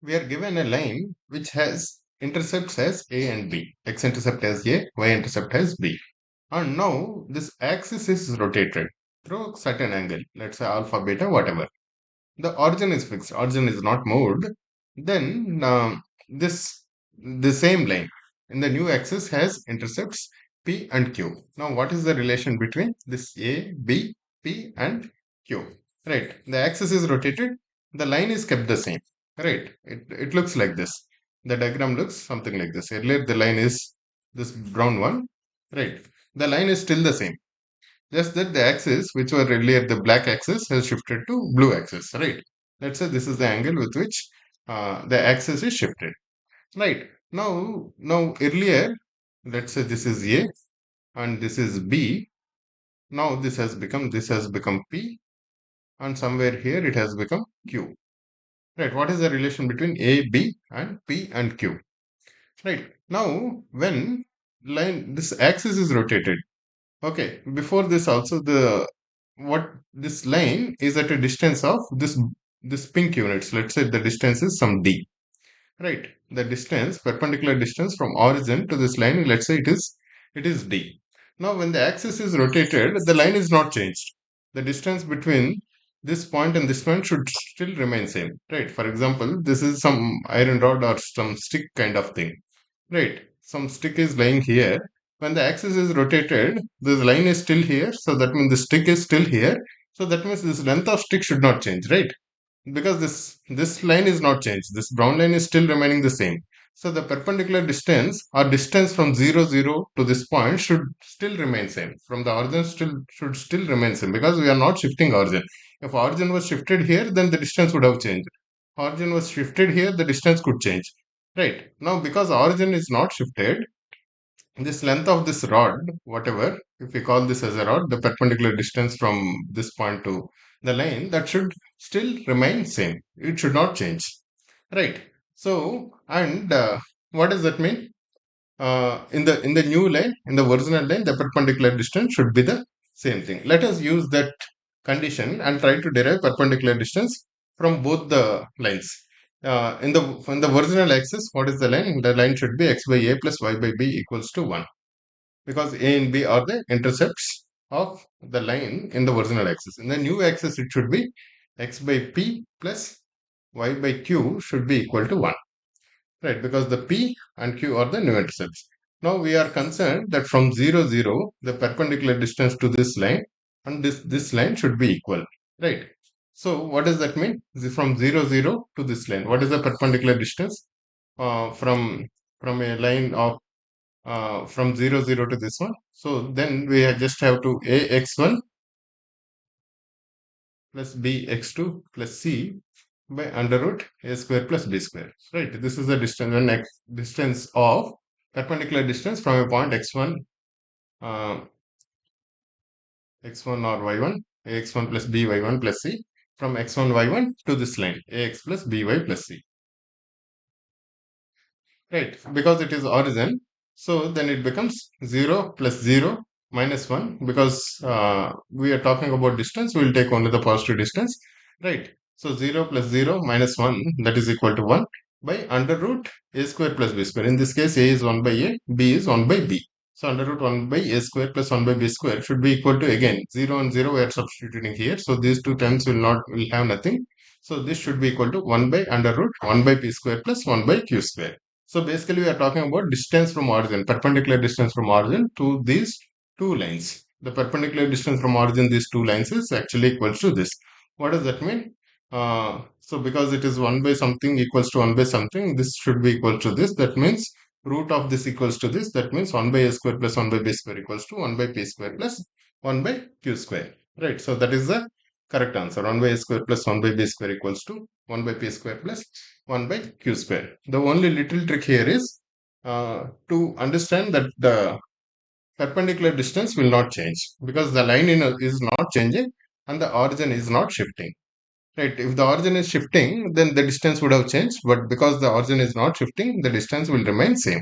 We are given a line which has intercepts as A and B. X-intercept as A, Y-intercept as B. And now this axis is rotated through certain angle, let's say alpha, beta, whatever. The origin is fixed, origin is not moved. Then this the same line in the new axis has intercepts P and Q. Now what is the relation between this A, B, P and Q? Right, the axis is rotated, the line is kept the same. Right, it looks like this. The diagram looks something like this. Earlier the line is this brown one. Right, the line is still the same, just that the axis, which were earlier the black axis, has shifted to blue axis, right? Let's say this is the angle with which the axis is shifted, right? Now earlier, let's say this is A and this is B. Now this has become P, and somewhere here it has become Q, right? What is the relation between A, B, and P and Q? Right now, when line this axis is rotated. Okay, before this also the what this line is at a distance of this pink units. Let's say the distance is some d, right? The distance, perpendicular distance from origin to this line, let's say it is d. Now when the axis is rotated, the line is not changed. The distance between this point and this point should still remain same, right? For example, this is some iron rod or some stick kind of thing. Right. Some stick is lying here. When the axis is rotated, this line is still here. So that means the stick is still here. So that means this length of stick should not change, right? Because this line is not changed. This brown line is still remaining the same. So the perpendicular distance or distance from 0 0 to this point should still remain same. From the origin should still remain same because we are not shifting origin. If origin was shifted here, then the distance would have changed. Origin was shifted here, the distance could change. Right. Now because origin is not shifted, this length of this rod, whatever, if we call this as a rod, the perpendicular distance from this point to the line, that should still remain same. It should not change. Right. So, and what does that mean? In the new line, in the original line, the perpendicular distance should be the same thing. Let us use that condition and try to derive perpendicular distance from both the lines. In the original axis, what is the line? The line should be x by a plus y by b equals to 1, because a and b are the intercepts of the line in the original axis. In the new axis, it should be x by p plus y by q should be equal to 1. Right, because the P and Q are the new intercepts. Now we are concerned that from 0 0, the perpendicular distance to this line and this line should be equal. Right. So what does that mean? From 0 0 to this line, what is the perpendicular distance from a line of from 0 0 to this one? So then we just have to ax1 plus bx2 plus c by under root a square plus b square. Right. This is the distance when distance of perpendicular distance from a point x1, uh, x1 or y1, ax1 plus by1 plus c, from x1 y1 to this line ax plus by plus c. Right. Because it is origin, so then it becomes 0 plus 0 minus 1, because we are talking about distance, we will take only the positive distance. Right. So 0 plus 0 minus 1, that is equal to 1 by under root a square plus b square. In this case, a is 1 by a, b is 1 by b. So under root 1 by a square plus 1 by b square should be equal to, again, 0 and 0 we are substituting here. So these two terms will have nothing. So this should be equal to 1 by under root 1 by p square plus 1 by q square. So basically, we are talking about distance from origin, perpendicular distance from origin to these two lines. The perpendicular distance from origin, these two lines, is actually equals to this. What does that mean? So because it is 1 by something equals to 1 by something, this should be equal to this. That means root of this equals to this. That means 1 by a square plus 1 by b square equals to 1 by p square plus 1 by q square. Right. So that is the correct answer. 1 by a square plus 1 by b square equals to 1 by p square plus 1 by q square. The only little trick here is to understand that the perpendicular distance will not change because the line is not changing and the origin is not shifting. Right. If the origin is shifting, then the distance would have changed. But because the origin is not shifting, the distance will remain same.